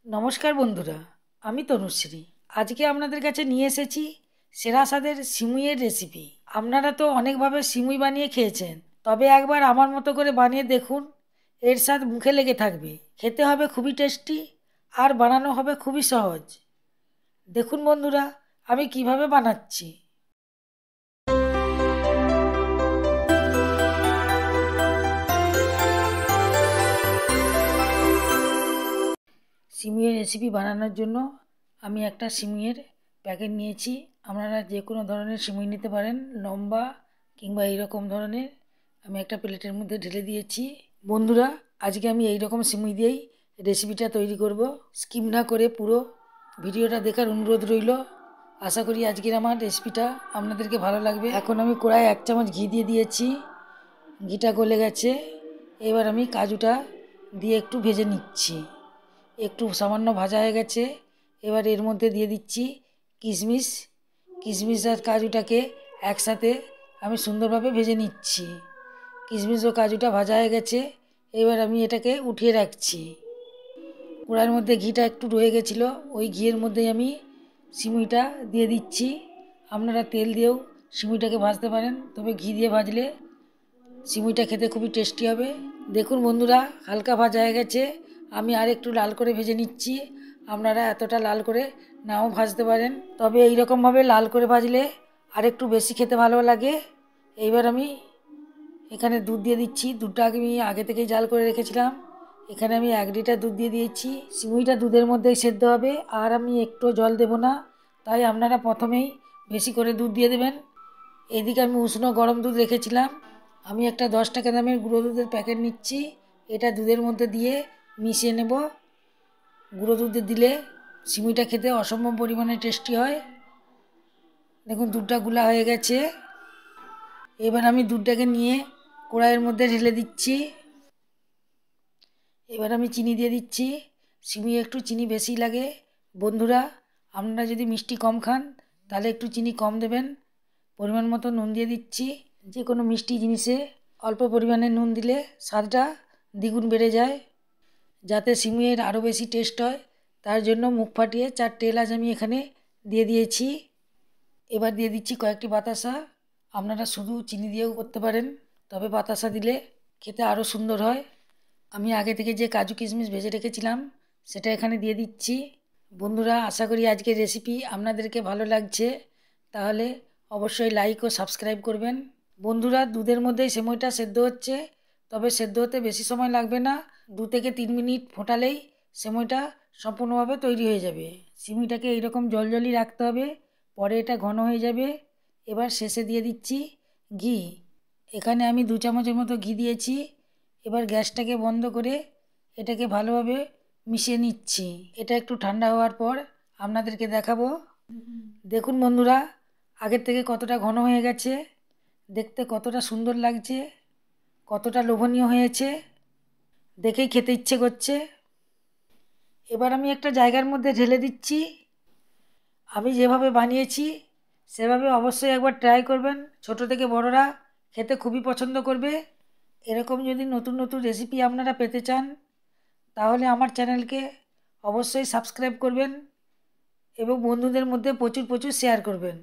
নমস্কার বন্ধুরা, আমি তনুশ্রী। আজকে আপনাদের কাছে নিয়ে এসেছি সেরা স্বাদের সিমুইয়ের রেসিপি। আপনারা তো অনেকভাবে সিমুই বানিয়ে খেয়েছেন, তবে একবার আমার মতো করে বানিয়ে দেখুন। এর স্বাদ মুখে লেগে থাকবে। খেতে হবে খুবই টেস্টি, আর বানানো হবে খুবই সহজ। দেখুন বন্ধুরা, আমি কিভাবে বানাচ্ছি। সিমুইয়ের রেসিপি বানানোর জন্য আমি একটা সিমুইয়ের প্যাকেট নিয়েছি। আপনারা যে কোনো ধরনের সিমুই নিতে পারেন, লম্বা কিংবা এইরকম ধরনের। আমি একটা প্লেটের মধ্যে ঢেলে দিয়েছি। বন্ধুরা, আজকে আমি এই রকম সিমুই দিয়েই রেসিপিটা তৈরি করব। স্কিপ না করে পুরো ভিডিওটা দেখার অনুরোধ রইল। আশা করি আজকের আমার রেসিপিটা আপনাদেরকে ভালো লাগবে। এখন আমি কড়াই 1 চামচ ঘি দিয়ে দিয়েছি। ঘিটা গলে গেছে। এবার আমি কাজুটা দিয়ে একটু ভেজে নিচ্ছি। একটু সামান্য ভাজা হয়ে গেছে। এবার এর মধ্যে দিয়ে দিচ্ছি কিশমিশ। কিশমিশ আর কাজুটাকে একসাথে আমি সুন্দরভাবে ভেজে নিচ্ছি। কিশমিশ ও কাজুটা ভাজা হয়ে গেছে। এবার আমি এটাকে উঠিয়ে রাখছি। কড়াইয়ের মধ্যে ঘিটা একটু রয়ে গেছিলো, ওই ঘিয়ের মধ্যেই আমি সিমুইটা দিয়ে দিচ্ছি। আপনারা তেল দিয়েও সিমুইটাকে ভাজতে পারেন, তবে ঘি দিয়ে ভাজলে সিমুইটা খেতে খুবই টেস্টি হবে। দেখুন বন্ধুরা, হালকা ভাজা হয়ে গেছে। আমি আর একটু লাল করে ভেজে নিচ্ছি। আপনারা এতটা লাল করে নাও ভাজতে পারেন, তবে এই রকমভাবে লাল করে ভাজলে আর একটু বেশি খেতে ভালো লাগে। এইবার আমি এখানে দুধ দিয়ে দিচ্ছি। দুধটা আমি আগে থেকেই জাল করে রেখেছিলাম। এখানে আমি 1 লিটার দুধ দিয়ে দিয়েছি। সিমুইটা দুধের মধ্যেই সেদ্ধ হবে, আর আমি একটু জল দেব না। তাই আপনারা প্রথমেই বেশি করে দুধ দিয়ে দেবেন। এদিকে আমি উষ্ণ গরম দুধ রেখেছিলাম। আমি একটা 10 টাকা দামের গুঁড়ো দুধের প্যাকেট নিচ্ছি। এটা দুধের মধ্যে দিয়ে মিশিয়ে নেব। গুঁড়ো দুধে দিলে সিমুইটা খেতে অসম্ভব পরিমাণে টেস্টি হয়। দেখুন দুধটা গুলা হয়ে গেছে। এবার আমি দুধটাকে নিয়ে কড়াইয়ের মধ্যে ঢেলে দিচ্ছি। এবার আমি চিনি দিয়ে দিচ্ছি। সিমুই একটু চিনি বেশি লাগে। বন্ধুরা, আপনারা যদি মিষ্টি কম খান তাহলে একটু চিনি কম দেবেন। পরিমাণ মতো নুন দিয়ে দিচ্ছি। যে কোনো মিষ্টি জিনিসে অল্প পরিমাণে নুন দিলে স্বাদটা দ্বিগুণ বেড়ে যায়। যাতে সিমুইয়ের আরও বেশি টেস্ট হয়, তার জন্য মুখ ফাটিয়ে 4টে এলাচ আমি এখানে দিয়ে দিয়েছি। এবার দিয়ে দিচ্ছি কয়েকটি বাতাসা। আপনারা শুধু চিনি দিয়েও করতে পারেন, তবে বাতাসা দিলে খেতে আরও সুন্দর হয়। আমি আগে থেকে যে কাজু কিশমিশ ভেজে রেখেছিলাম সেটা এখানে দিয়ে দিচ্ছি। বন্ধুরা, আশা করি আজকের রেসিপি আপনাদেরকে ভালো লাগছে। তাহলে অবশ্যই লাইক ও সাবস্ক্রাইব করবেন। বন্ধুরা, দুধের মধ্যেই সিমুইটা সেদ্ধ হচ্ছে, তবে সেদ্ধ হতে বেশি সময় লাগবে না। 2 থেকে 3 মিনিট ফোটালেই সিমুইটা সম্পূর্ণভাবে তৈরি হয়ে যাবে। সিমুইটাকে এইরকম জলজলই রাখতে হবে, পরে এটা ঘন হয়ে যাবে। এবার শেষে দিয়ে দিচ্ছি ঘি। এখানে আমি 2 চামচের মতো ঘি দিয়েছি। এবার গ্যাসটাকে বন্ধ করে এটাকে ভালোভাবে মিশিয়ে নিচ্ছি। এটা একটু ঠান্ডা হওয়ার পর আপনাদেরকে দেখাবো। দেখুন বন্ধুরা, আগের থেকে কতটা ঘন হয়ে গেছে, দেখতে কতটা সুন্দর লাগছে, কতটা লোভনীয় হয়েছে, দেখেই খেতে ইচ্ছে করছে। এবার আমি একটা জায়গার মধ্যে ঢেলে দিচ্ছি। আমি যেভাবে বানিয়েছি সেভাবে অবশ্যই একবার ট্রাই করবেন। ছোট থেকে বড়রা খেতে খুবই পছন্দ করবে। এরকম যদি নতুন নতুন রেসিপি আপনারা পেতে চান তাহলে আমার চ্যানেলকে অবশ্যই সাবস্ক্রাইব করবেন এবং বন্ধুদের মধ্যে প্রচুর প্রচুর শেয়ার করবেন।